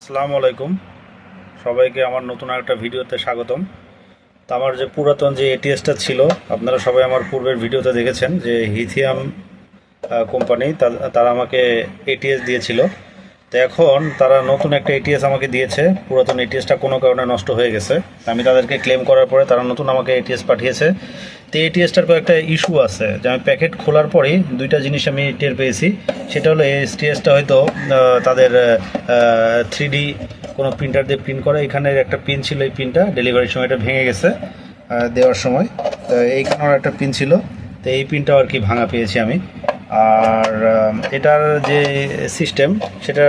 আসসালামু আলাইকুম সবাইকে আমার নতুন একটা ভিডিওতে স্বাগতম। তো আমার যে পুরাতন যে এটিএসটা ছিল, আপনারা সবাই আমার পূর্বের ভিডিওতে দেখেছেন যে হিথিয়াম কোম্পানি তারা আমাকে এটিএস দিয়েছিল। তো এখন তারা নতুন একটা এটিএস আমাকে দিয়েছে। পুরাতন এটিএসটা কোনো কারণে নষ্ট হয়ে গেছে। আমি তাদেরকে ক্লেম করার পরে তারা নতুন আমাকে এটিএস পাঠিয়েছে। তো এটিএসটার কয়েকটা ইস্যু আছে, যে আমি প্যাকেট খোলার পরেই দুইটা জিনিস আমি টের পেয়েছি। সেটা হলো এই এটিএসটা হয়তো তাদের 3D কোনো প্রিন্টার দিয়ে প্রিন্ট করা। এখানের একটা পিন ছিল, এই পিনটা ডেলিভারির সময় এটা ভেঙে গেছে দেওয়ার সময়। তো এইখানেও একটা পিন ছিল, তো এই পিনটাও আর কি ভাঙা পেয়েছি আমি। আর এটার যে সিস্টেম সেটা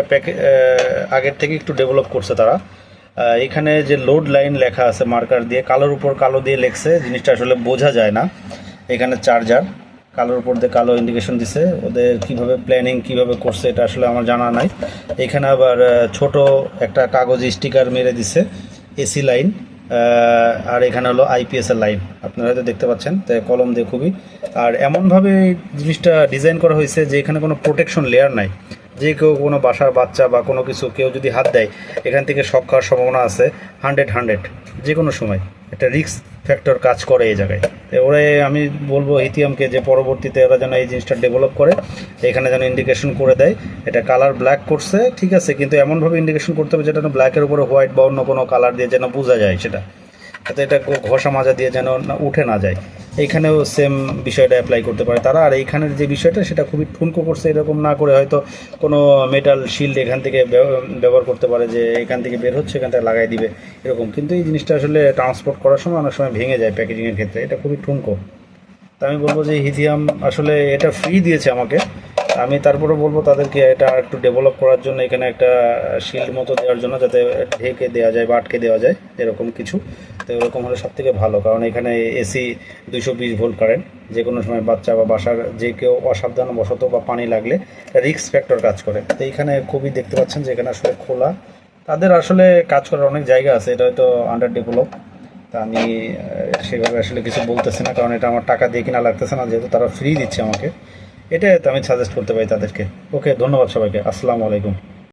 আগের থেকে একটু ডেভেলপ করছে তারা। এখানে যে লোড লাইন লেখা আছে মার্কার দিয়ে, কালোর উপর কালো দিয়ে লেখছে, জিনিসটা আসলে বোঝা যায় না। এখানে চার্জার কালোর উপর দিয়ে কালো ইন্ডিকেশন দিছে। ওদের কিভাবে প্ল্যানিং কিভাবে করছে এটা আসলে আমার জানা নাই। এখানে আবার ছোট একটা কাগজে স্টিকার মেরে দিছে এসি লাইন, আর এখানে হলো আইপিএসের লাইন, আপনারা হয়তো দেখতে পাচ্ছেন। তাই কলম দিয়ে খুবই, আর এমনভাবে জিনিসটা ডিজাইন করা হয়েছে যে এখানে কোনো প্রোটেকশন লেয়ার নাই। যে কেউ কোনো বাসার বাচ্চা বা কোনো কিছু কেউ যদি হাত দেয়, এখান থেকে শক খাওয়ার সম্ভাবনা আছে 100 যে কোনো সময়। একটা রিস্ক ফ্যাক্টর কাজ করে এই জায়গায়। তো ওরা, আমি বলবো হিথিয়ামকে যে পরবর্তীতে ওরা যেন এই জিনিসটা ডেভেলপ করে, এখানে যেন ইন্ডিকেশন করে দেয়। এটা কালার ব্ল্যাক করছে ঠিক আছে, কিন্তু এমনভাবে ইন্ডিকেশন করতে হবে যেটা ব্ল্যাকের উপরে হোয়াইট বা অন্য কোনো কালার দিয়ে যেন বোঝা যায় সেটা, যাতে এটা ঘষা মাজা দিয়ে যেন উঠে না যায়। এইখানেও সেম বিষয়টা অ্যাপ্লাই করতে পারে তারা। আর এইখানের যে বিষয়টা সেটা খুবই ঠুনকো করছে, এরকম না করে হয়তো কোনো মেটাল শিল্ড এখান থেকে ব্যবহার করতে পারে, যে এখান থেকে বের হচ্ছে এখান থেকে লাগাই দিবে এরকম। কিন্তু এই জিনিসটা আসলে ট্রান্সপোর্ট করার সময় অনেক সময় ভেঙে যায় প্যাকেজিংয়ের ক্ষেত্রে, এটা খুবই ঠুনকো। তা আমি বলবো যে হিথিয়াম আসলে এটা ফ্রি দিয়েছে আমাকে। আমি তারপরে বলবো তাদেরকে এটা একটু ডেভেলপ করার জন্য, এখানে একটা শিল্ড মতো দেওয়ার জন্য, যাতে ঢেকে দেওয়া যায় বা আটকে দেওয়া যায় এরকম কিছু। তো এরকম হলে সব থেকে ভালো, কারণ এখানে এসি 220 ভোল্ট কারেন্ট, যে কোনো সময় বাচ্চা বা বাসার যে কেউ অসাবধানবশত বা পানি লাগলে রিস্ক ফ্যাক্টর কাজ করে। তো এইখানে খুবই দেখতে পাচ্ছেন যে এখানে আসলে খোলা, তাদের আসলে কাজ করার অনেক জায়গা আছে, এটা হয়তো আন্ডার ডেভেলপ। তা আমি সেভাবে আসলে কিছু বলতেছি না, কারণ এটা আমার টাকা দিয়ে কিনা লাগতেছে না, যেহেতু তারা ফ্রি দিচ্ছে আমাকে। এটাই তো আমি সাজেস্ট করতে পারি তাদেরকে। ওকে, ধন্যবাদ সবাইকে। আসসালামু আলাইকুম।